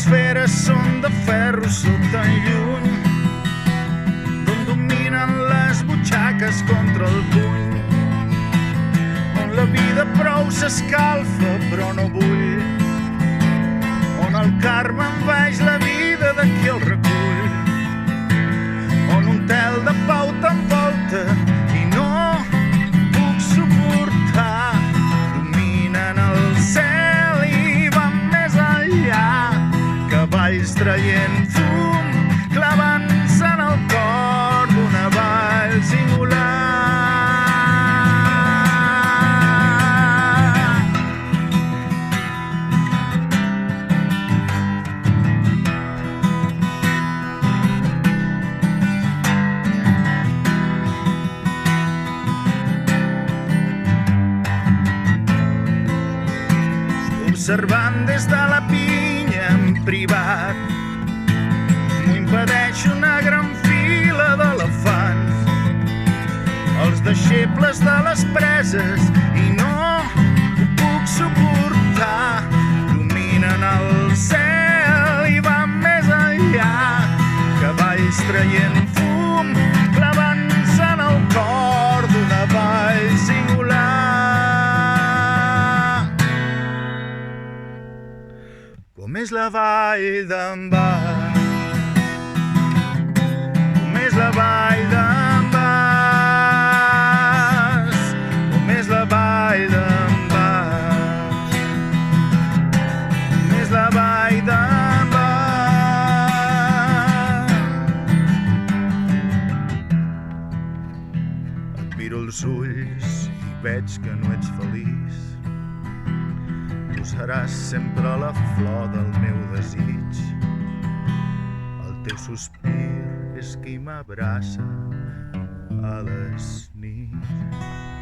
esferes són de ferro, sóc tan lluny d'on dominen les butxaques contra el puny, on la vida prou s'escalfa però no bull, on el karma envaeix la vida de qui el recull, on un tel de pau t'envolta i no puc suportar, dominen el cel i van més enllà, cavalls traient fum, clavant-se en el cor d'una vall singular. Observant des de la pinya en privat, m'ho impedeix una gran fila d'elefants, els deixebles de les preses, i no ho puc suportar, dominen el cel i van més enllà, cavalls traient fum, clavant-se en el cor d'una vall singular. Com és la vall d'en Bas, com és la vall d'en Bas, com és la vall d'en Bas, com és la vall d'en Bas. Et miro els ulls i veig que no ets feliç, seràs sempre la flor del meu desig. El teu sospir és qui m'abraça a les nits.